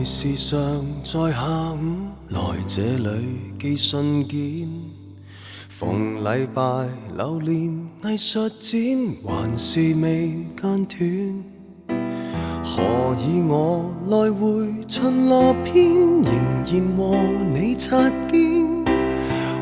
你時常在下午來這裏寄信件，逢禮拜流連藝術展，還是未間斷。何以我來回巡邏篇，仍然和你擦肩，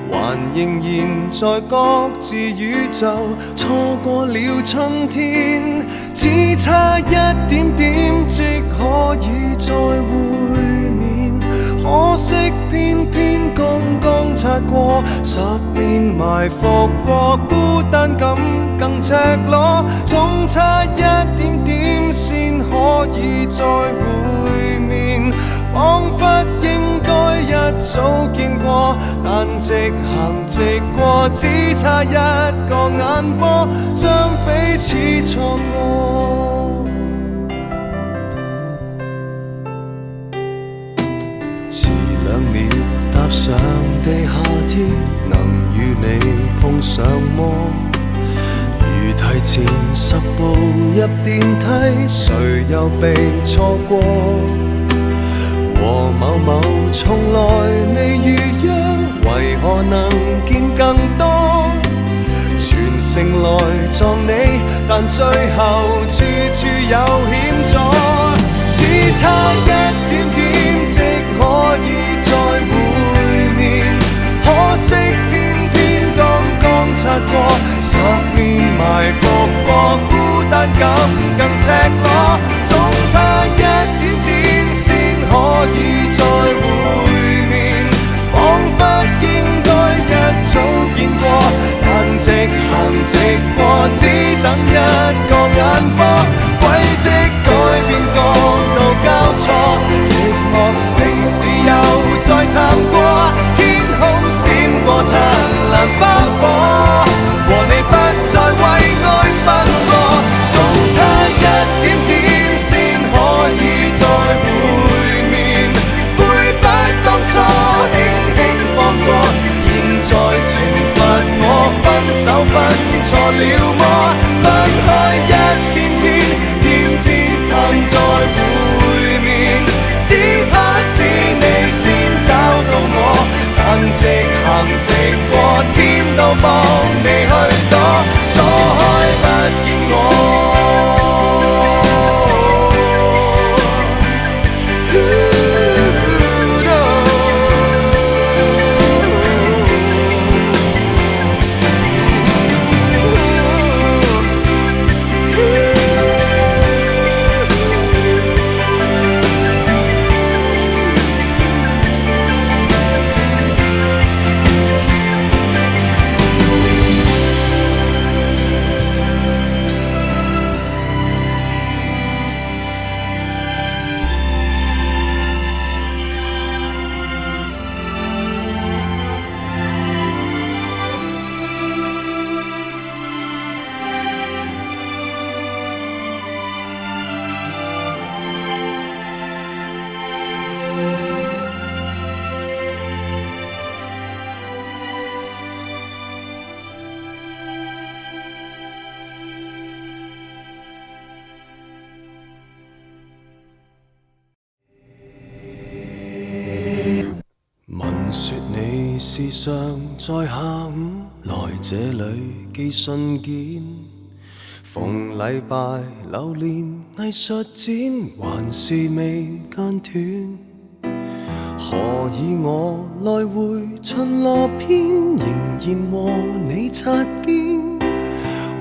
還仍然在各自宇宙錯過了春天，只差一點點即可以再會面，可惜偏偏剛剛擦過10年，埋伏過孤單感更赤裸，總差一點點先可以再會面，彷彿應該一早見過，但直行直過，只差一個眼波，將彼此錯過。遲2秒踏上地下鐵，能與你碰上麼？如提前10步入電梯，誰又被錯過？和某某從來未預約，為何能見更多？全城來撞你，但最後處處有險阻，只差一點點即可以再會面，可惜偏偏剛剛擦過10年，埋伏過孤單感更赤裸，總差一點點先可以再會面，彷彿應該一早見過，但直行直過，只等一個眼波，軌跡改變角度交錯，寂寞城市又再探過，天空閃過燦爛花火，和你不再為愛奔波，總差一點點先可以再會面，悔不當初輕輕放過，現在懲罰我分手分錯了麼？分開1000天，天天盼再會面，只怕是你先找到我，但直行直過，天都幫你去躲，躲開不見我。說你時常在下午來這裏寄信件，逢禮拜流連藝術展，還是未間斷。何以我來回巡邏篇，仍然和你擦肩，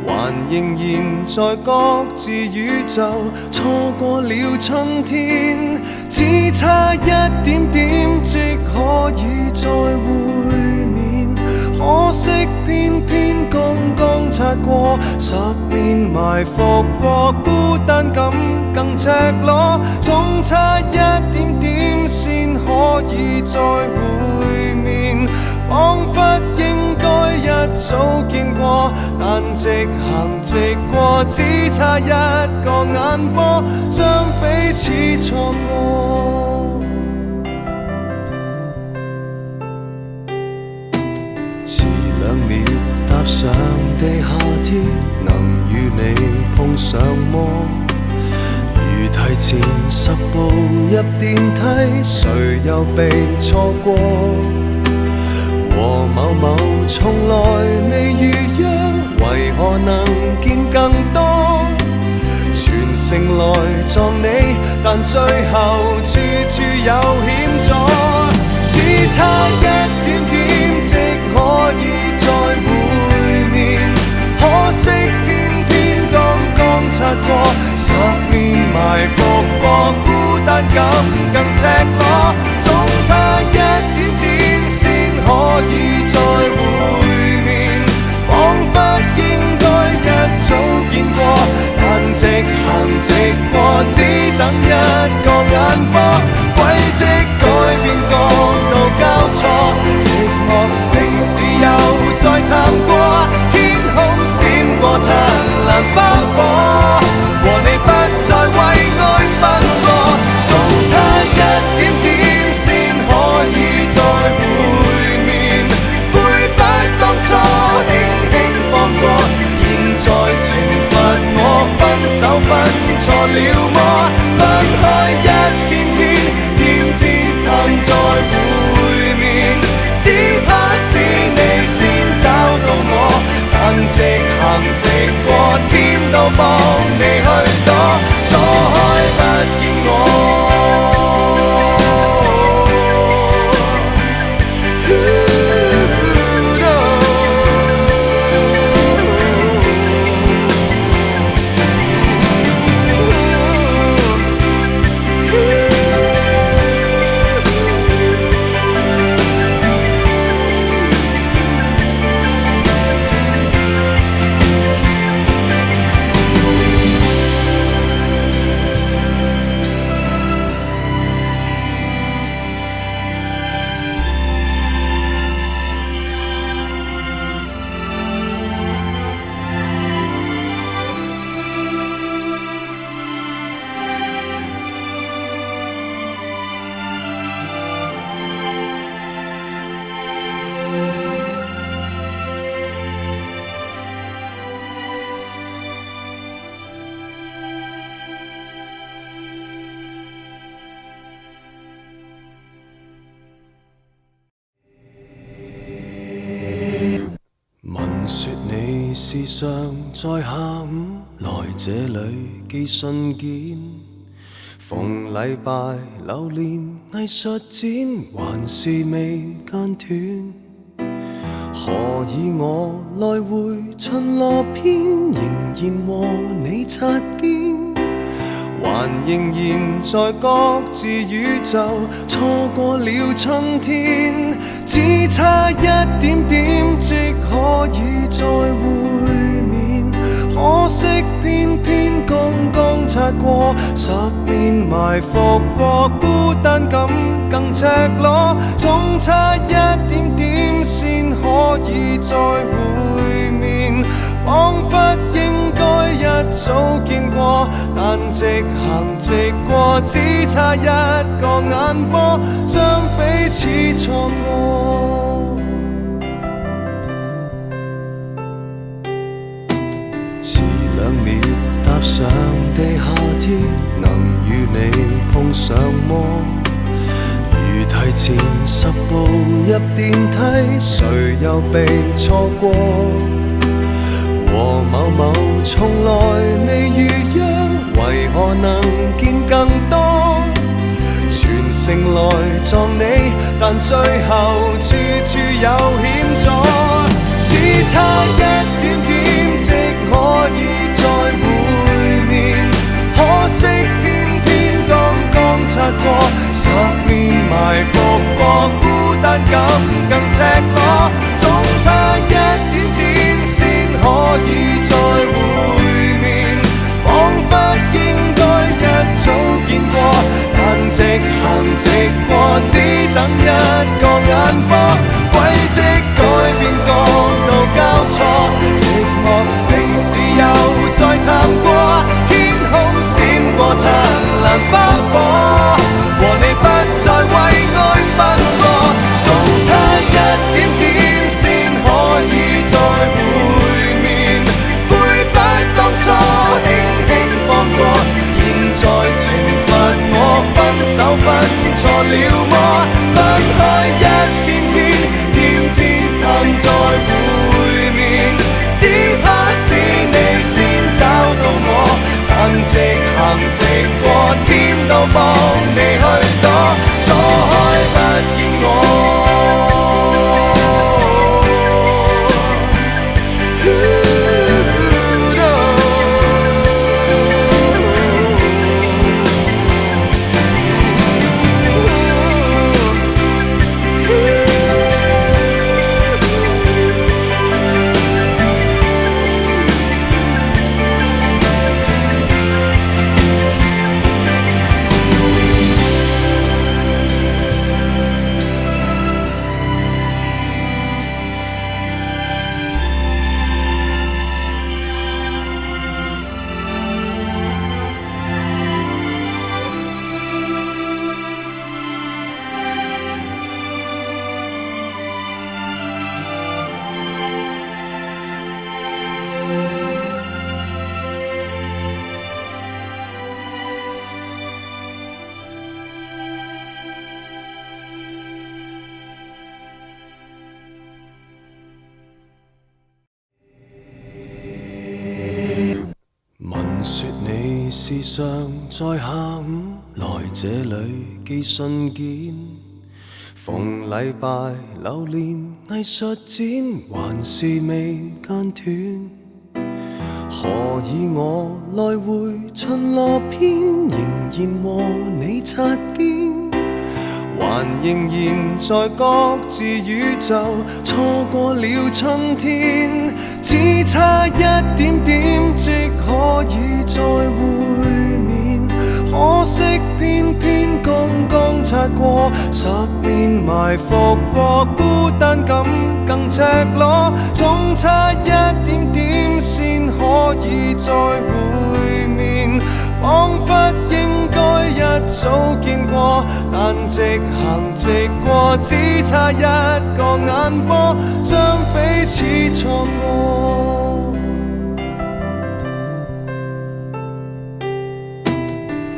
還仍然在各自宇宙錯過了春天，只差一點點即可以再會面，可惜偏偏剛剛擦過10年，埋伏過孤單感更赤裸，總差一點點先可以再會面，彷彿應該一早見過，但直行直過，只差一個眼波，將彼此錯過。遲2秒踏上地下鐵，能與你碰上麼？如提提前10步入電梯，誰又被錯過？和某某從來未預約，為何能見更多？全城來撞你，但最後處處有險阻，只差一點點即可以再會面，可惜偏偏剛剛擦過，10面埋伏過，孤單感更赤裸，總差一點點先可以再會面，彷彿應該一早見過，但直行直過，只等一個眼波，軌跡改變角度交錯，寂寞城市又再探過，天空閃過燦爛花火，和你不再為愛奔波，總差一點點先可以再會面，悔不當初輕輕放過，現在懲罰我分手分錯了麼？分開1000天，天天盼再會面，只怕是你先找到我，但直行直過，天都幫你去躲，躲開不見我。說你時常在下午來這裡寄信件，逢禮拜流連藝術展，還是未間斷。何以我來回巡邏篇，仍然和你擦肩，還仍然在各自宇宙錯過了春天，只差一點點即可以再會面，可惜偏偏剛剛擦過，10面埋伏過，孤單感更赤裸，總差一點點先可以再會面，彷彿應該一早見過，但直行直過，只差一個眼波，將彼此錯過。遲2秒踏上地下鐵，能與你碰上麼？如提前10步入電梯，誰又被錯過？和某某從來未預約，為何能見更多？全城來撞你，但最後處處有險阻，只差一點點即可以再會面，可惜偏偏剛剛擦過，10面埋伏過，孤單感更赤裸，總差一點點先可以再會面，彷彿應該一早見過，但直行直過，只等一個眼波，軌跡改變角度交錯，寂寞城市又再探過，天空閃過燦爛花火，和你不再為愛奔波，總差一點點先可以再會面，悔不當初輕輕放過，現在情行直過天都幫你去躲，躲開不見我。說你是常在下午來這裏寄信件，逢禮拜流連藝術展，還是未間斷。何以我來回巡邏篇，仍然和你擦肩，還仍然在各自宇宙，錯過了春天，只差一點點即可以再會面，可惜偏偏剛剛擦過，10年埋伏過，孤單感更赤裸，總差一點點先可以再會面，彷彿應該一早見過，但直行直過，只差一個眼波，將彼此錯過。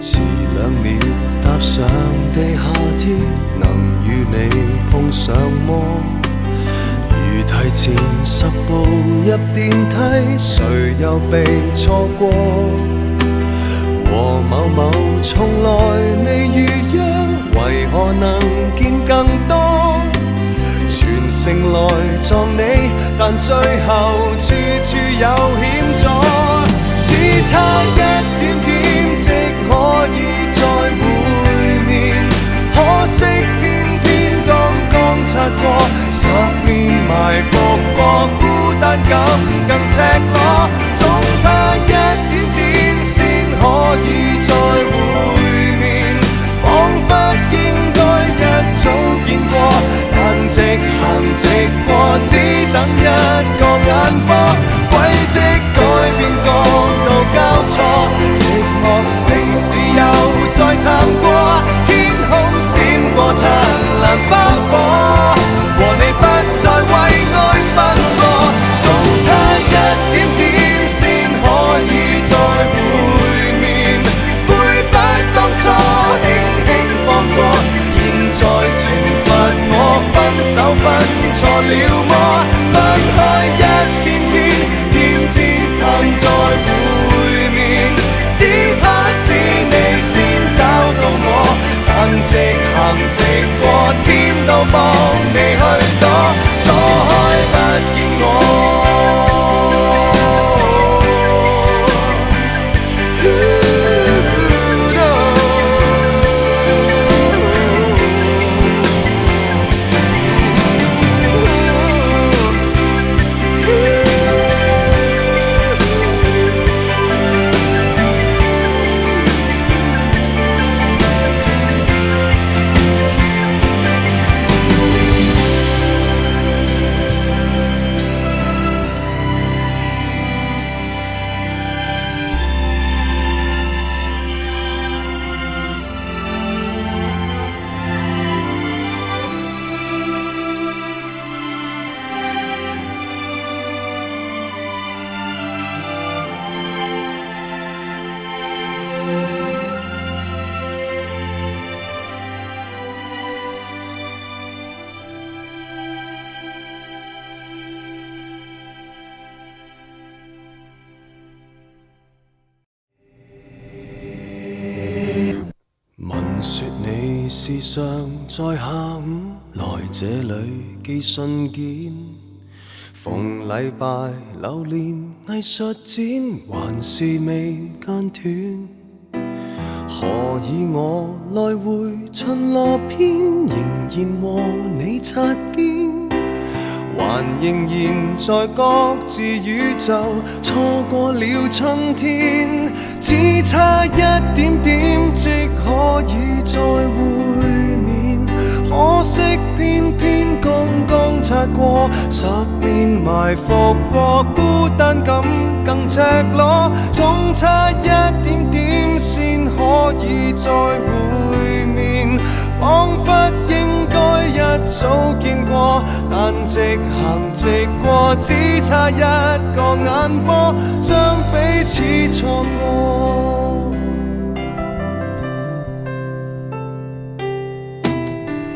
遲2秒踏上地下鐵，能與你碰上麼？如提前10步入電梯，誰又被錯過？和某某從來未預約，為何能見更多？全城來撞你，但最後處處有險阻，只差一點點即可以再會面，可惜偏偏剛剛擦過，10年埋伏過，孤單感更赤裸，總差一點點先可以再會面，彷彿應該一早見過，但直行直過，只等一個眼波，軌跡改變角度交錯，寂寞城市又再探過，天空閃過燦爛花火，和你不再為愛奔波，總差一點點先可以再會面，悔不當初輕輕放過，現在懲罰我分手分錯了麼？分開1000天，天天盼再會面，只怕是你先找到我，但直行直過，天都幫你去躲，躲開不見我。時常在下午來這裏寄信件，逢禮拜流連藝術展，還是未間斷。何以我來回巡邏篇，仍然和你擦肩，還仍然在各自宇宙，錯過了春天，只差一點點即可以再會面，可惜偏偏剛剛擦過10年，埋伏過孤單感更赤裸，總差一點點先可以再會面，彷彿應該一早見過，但直行直過，只差一個眼波，將彼此錯過。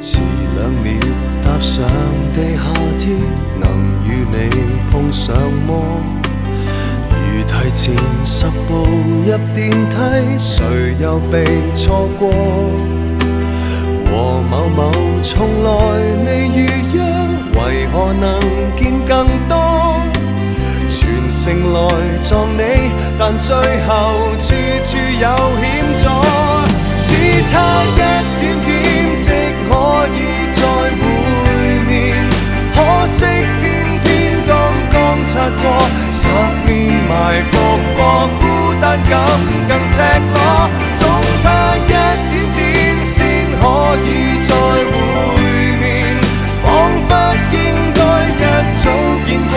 遲2秒踏上地下鐵，能與你碰上麼？如提前10步入電梯，誰又被錯過？和某某從來未預約，為何能見更多？全城來撞你，但最後處處有險阻，只差一點點即可以再會面，可惜偏偏剛剛擦過10年，埋伏過孤單感更赤裸，總差一點點先可以再會面，彷彿應該一早見過，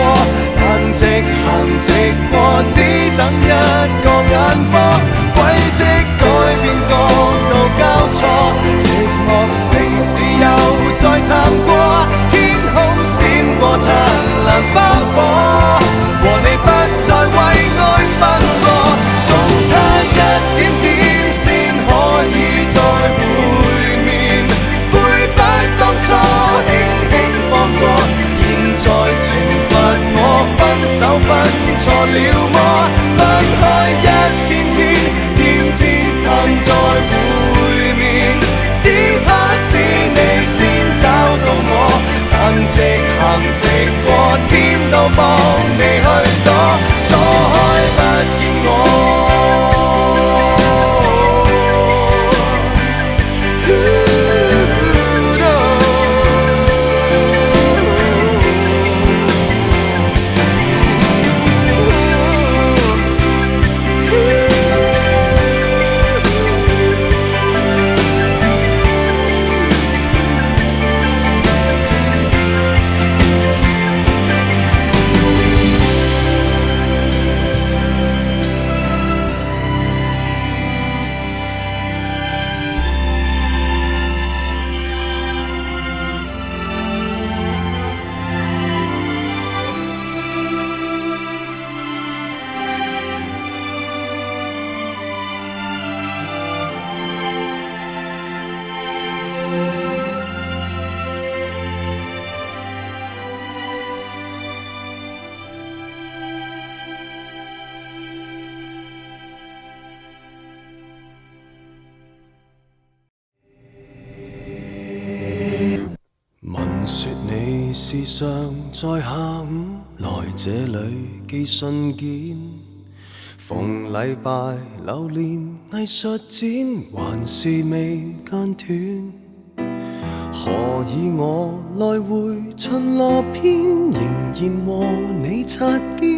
但直行直過，只等一個眼波，軌跡改變角度交錯，寂寞城市又再探過，天空閃過燦爛花火，和你不再為愛奔波，總差一點點先可以再會面，悔不當初輕輕放過，現在懲罰我分手分錯了麼？分開1000天，天天盼再會面，只怕是你先找到我，但直行直過，天都幫你去躲，躲開不見我。說你時常在下午來這裏寄信件，逢禮拜流連藝術展，還是未間斷。何以我來回巡邏篇，仍然和你擦肩，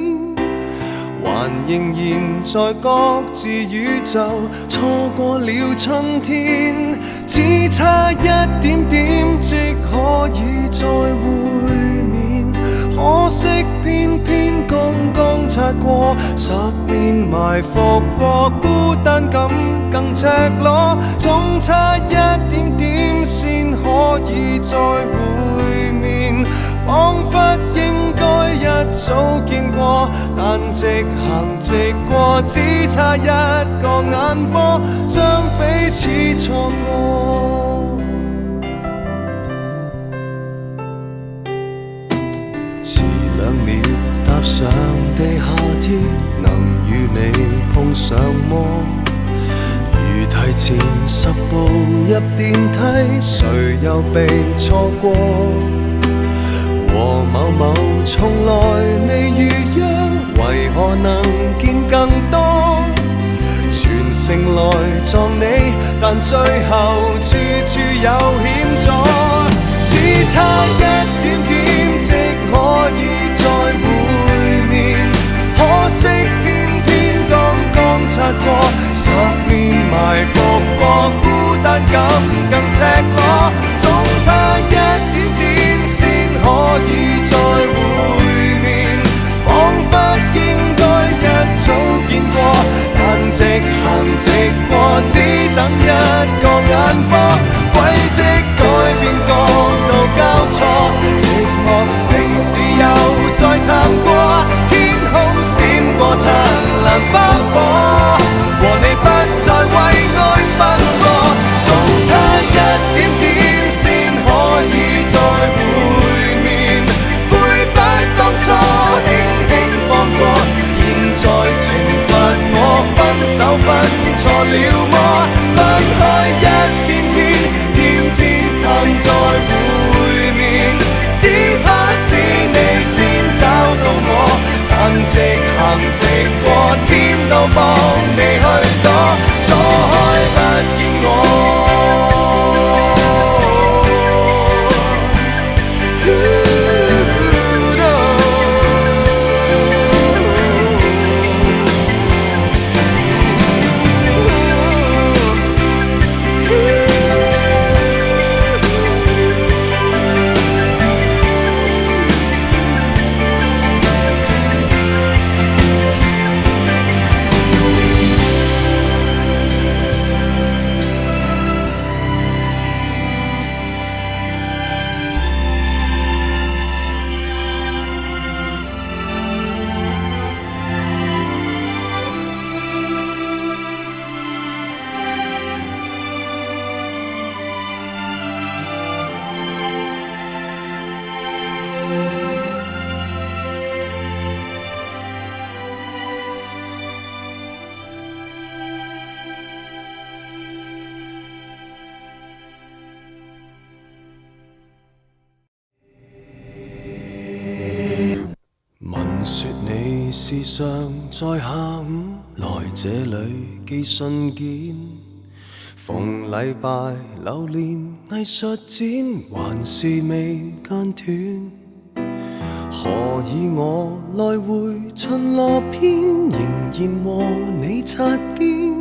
還仍然在各自宇宙，錯過了春天，只差一點點即可以再會面，可惜偏偏剛剛擦過10年，埋伏過孤單感更赤裸，總差一點點先可以再會面，彷彿應該一早見過，但直行直過，只差一個眼波，將彼此錯過。遲2秒踏上地下鐵，能與你碰上麼？如提前10步入電梯，誰又被錯過？和某某從來未遇約，為何能見更多？全城來撞你，但最後處處有險阻，只差一點點即可以再會面，可惜偏偏剛剛擦過，10年埋伏過，孤單感更赤裸，總差一點點先可以再會面，彷彿應該一早見過，但直行直過，只等一個眼波，軌跡改變角度交錯，寂寞城市又再探過，天空閃過燦爛花火，和你不再為愛奔波，總差一點點先可以再會面，悔不當初輕輕放過，現在懲罰我分手分錯了麼？分開1000天，天天盼再會面，只怕是你先找到我，但直行直過，天都幫你去躲，躲開不見我。說你時常在下午來這裏寄信件，逢禮拜流連藝術展，還是未間斷。何以我來回巡邏篇，仍然和你擦肩，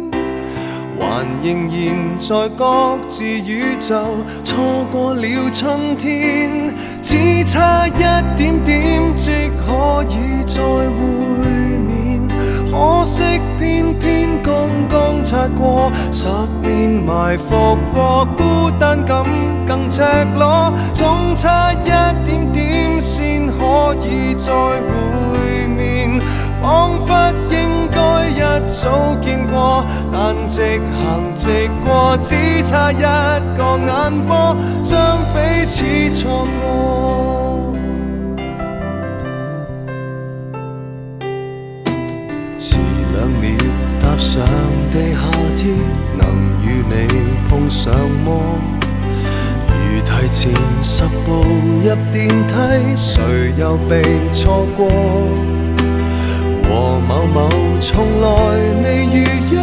還仍然在各自宇宙錯過了春天，只差一點點即可以再會面，可惜偏偏剛剛擦過，10年埋伏過，孤單感更赤裸，總差一點點先可以再會面，彷彿應該一早見過，但直行直過，只差一個眼波，將彼此錯過。遲2秒踏上地下鐵，能與你碰上麼？如提前10步入電梯，誰又被錯過？和某某從來未遇約，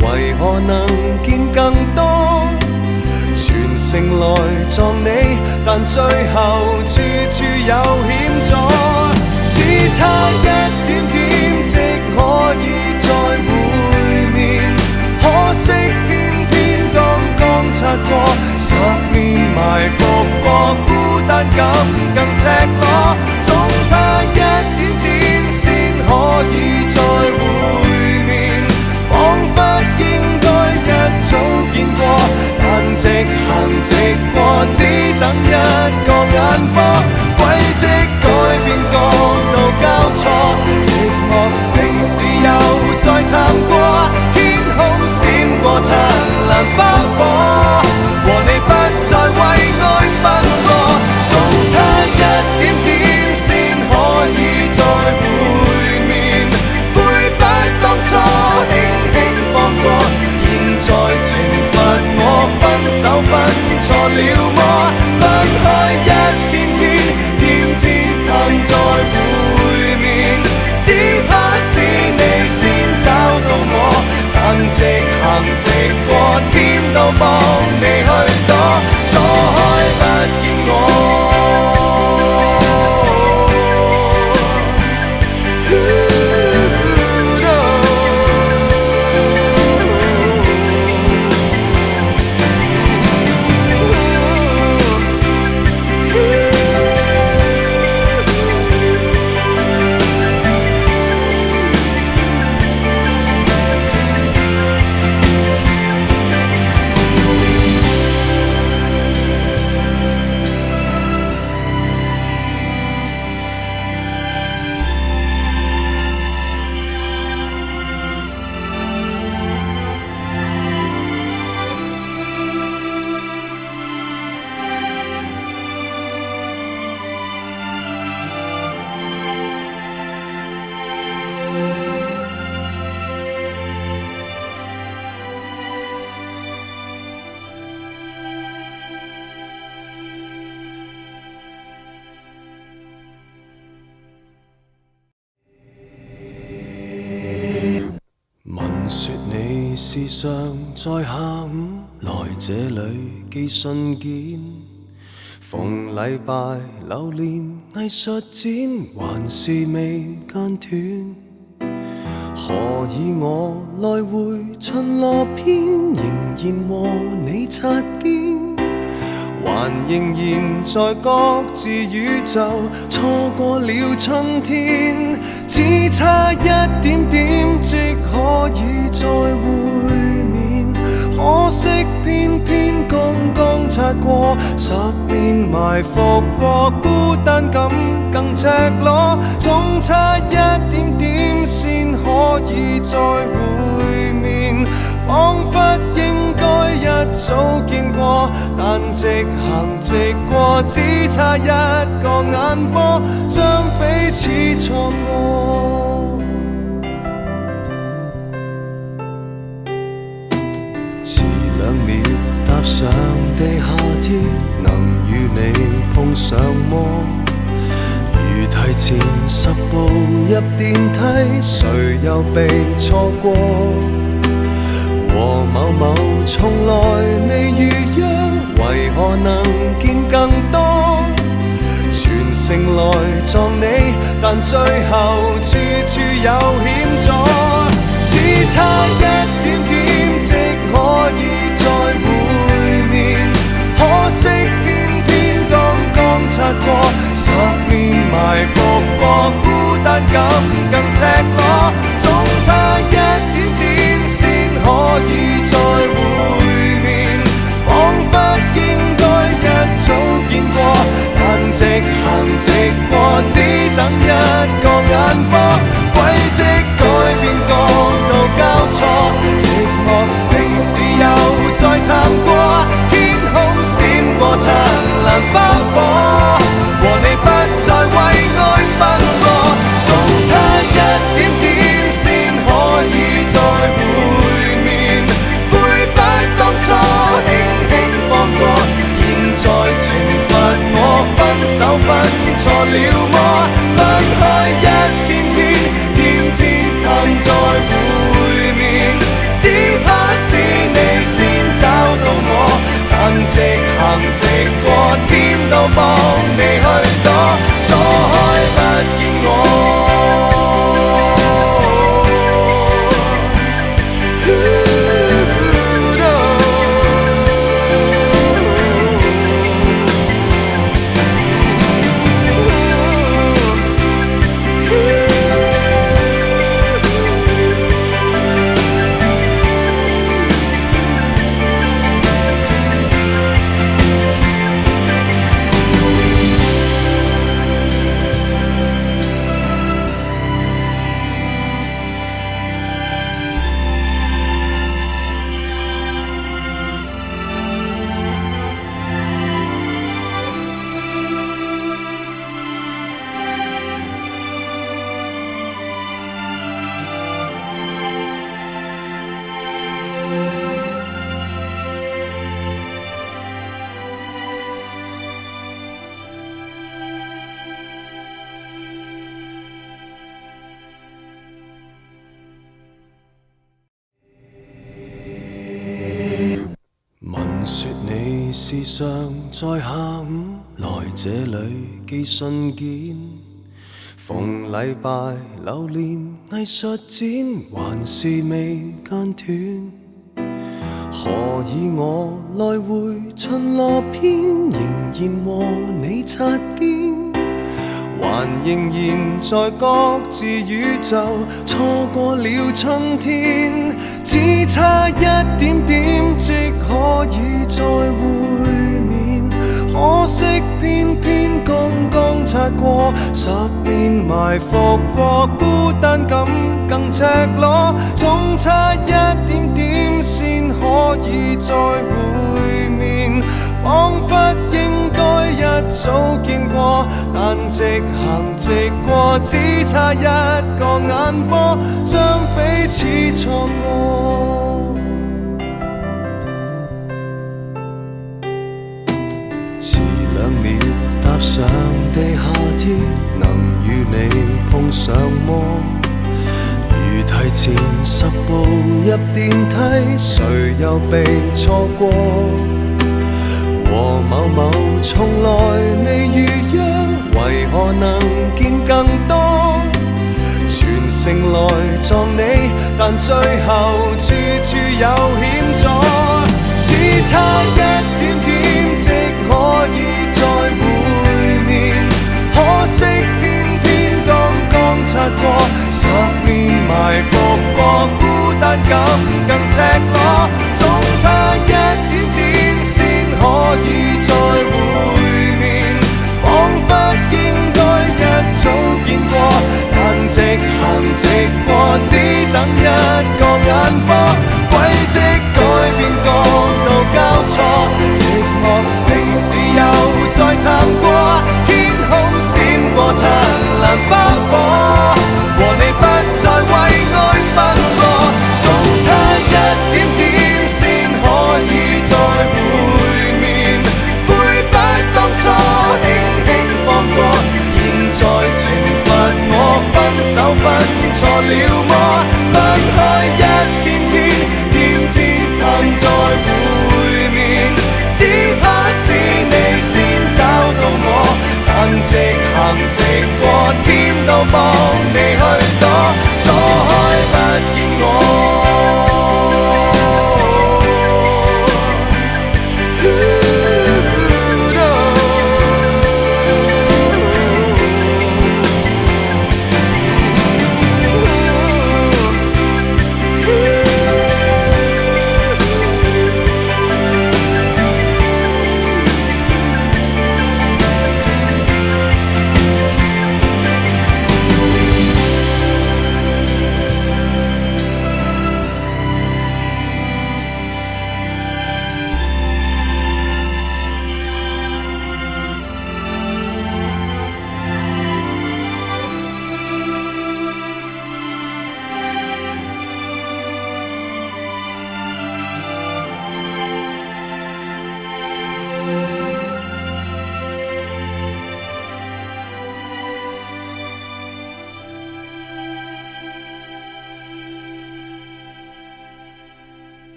為何能見更多？全城來撞你，但最後處處有險阻，只差一點點即可以再會面，可惜偏偏剛剛擦過，10年埋伏過，孤單感更赤裸，總差一點點先可以再會面，彷彿應該一早見過，但直行直過，只等一個眼波，軌跡改變角度交錯，寂寞城市又再探過，天空閃過燦爛花火，和你不再為愛奔波，總差一點點先可以再會面，悔不當初輕輕放過，現在情直行直過，天都幫你去躲，躲開不見我。聞說你時常在下午來這裏寄信件，逢禮拜流連藝術展，還是未間斷。何以我來回巡邏篇，仍然和你擦肩，還仍然在各自宇宙錯過了春天，只差一點點即可以再會面，可惜偏偏剛剛擦過10年埋伏過，孤單感更赤裸，總差一點點先可以再會面，彷彿應該一早見過，但直行直過，只差一個眼波，將彼此錯過。遲2秒踏上地下鐵，能與你碰上麼？如提前10步入電梯，誰又被錯過？和某某從來未預約，為何能見更多？全城來撞你，但最後處處有險阻，只差一點點即可以再會面，可惜偏偏剛剛擦過10年埋伏過，孤單感更赤裸，總差一點點先可以再會面，彷彿應該一早見過，但直行直過，只等一個眼波，軌跡改變角度交錯，寂寞城市又再探過，天空閃過燦爛花火，和你不再為愛奔波，總差一點點先可以再會面，悔不當初輕輕放過，現在懲罰我分手分錯了麼？分開1000天，天天盼再會面，只怕是你先找到我，但直行直過，天都幫你去躲，躲開不見我。時常在下午來這裏寄信件，逢禮拜流連藝術展，還是未間斷。何以我來回巡邏篇，仍然和你擦肩，還仍然在各自宇宙，錯過了春天，只差一點點即可以再會面，可惜偏偏剛剛擦過10年，埋伏過孤單感更赤裸，總差一點點先可以再會面，彷彿應該一早見過，但直行直過，只差一個眼波，將彼此錯過。遲2秒踏上地下鐵，能與你碰上麼？如提前10步入電梯，誰又被錯過？和某某從來未遇約，為何能見更多？全城來撞你，但最後處處有險阻，只差一點點即可以再會面，可惜偏偏剛剛擦過10年，埋伏過孤單感更赤裸，總差一點點先可以再會面，彷彿應該一早見過，但直行直過，只等一個眼波，軌跡改變角度交錯，寂寞城市又再探過，天空閃過燦爛花火，和你不再為愛奔波，總差一點點先可以再會面，悔不當初輕輕放過，現在懲罰我分手分錯了麼？分開1000天，天天盼再會面，只怕是你先找到我，但直行直過，天都幫你去躲，躲開不見我。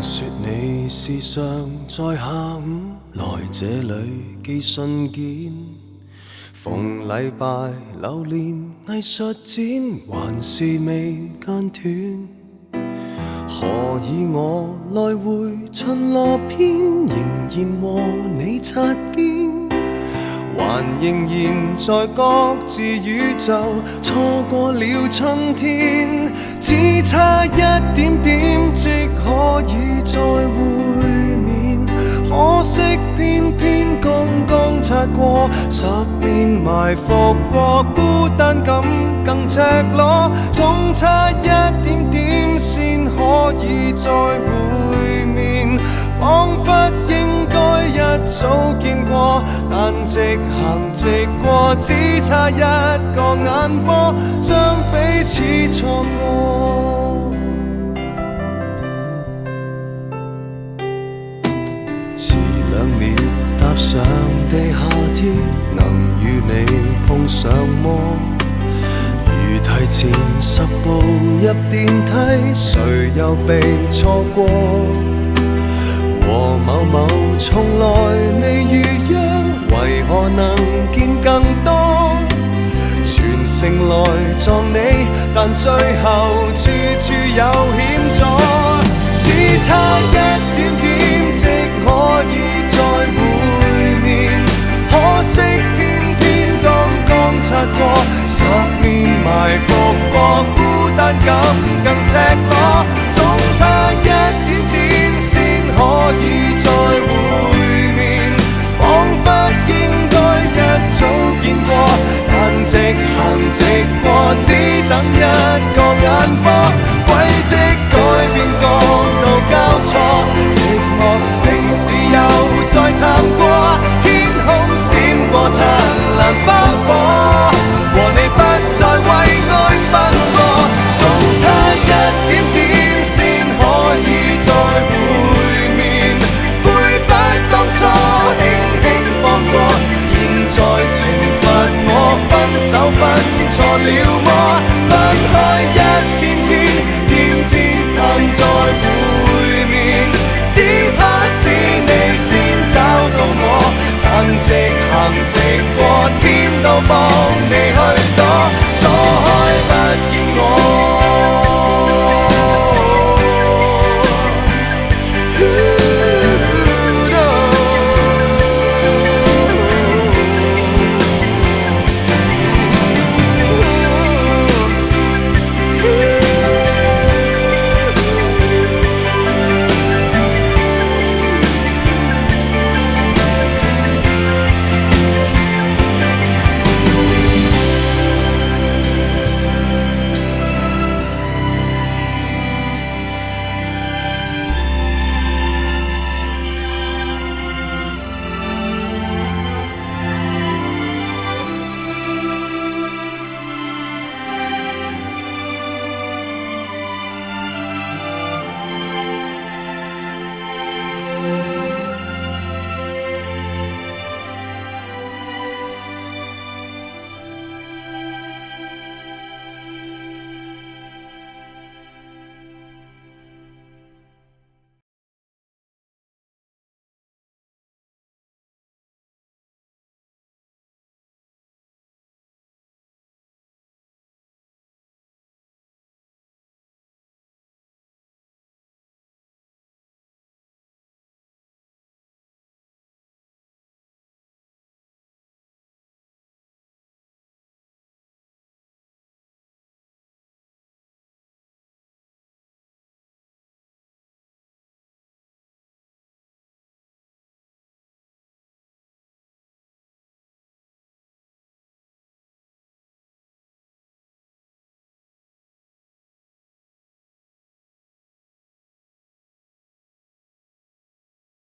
說你時常在下午來這裏寄信件，逢禮拜流連藝術展，還是未間斷。何以我來回巡邏篇，仍然和你擦肩，還仍然在各自宇宙，錯過了春天，只差一點點即可以再會面，可惜偏偏剛剛擦過10年，埋伏過孤單感更赤裸，總差一點點先可以再會面，彷彿應該一早見過，但直行直過，只差一個眼波，將彼此錯過。遲2秒踏上地下鐵，能與你碰上麼？如提前10步入電梯，誰又被錯過？和某某從來未遇約，為何能見更多？全城來撞你，但最後處處有險阻，只差一點點即可以再會面，可惜偏偏剛剛擦過，10年埋伏過，孤單感更赤裸，總差一點點先可以再會面，彷彿應該一早見過，但直行直過，只等一個眼波，軌跡改變角度交錯，寂寞城市又再探過，天空閃過燦爛花火，和你不再為愛奔波，總差一點點先可以再會面，悔不當初輕輕放過，現在懲罰我分手分錯了麼？分開1000天，天天盼再會面，只怕是你先找到我，但直行直過，天都幫你去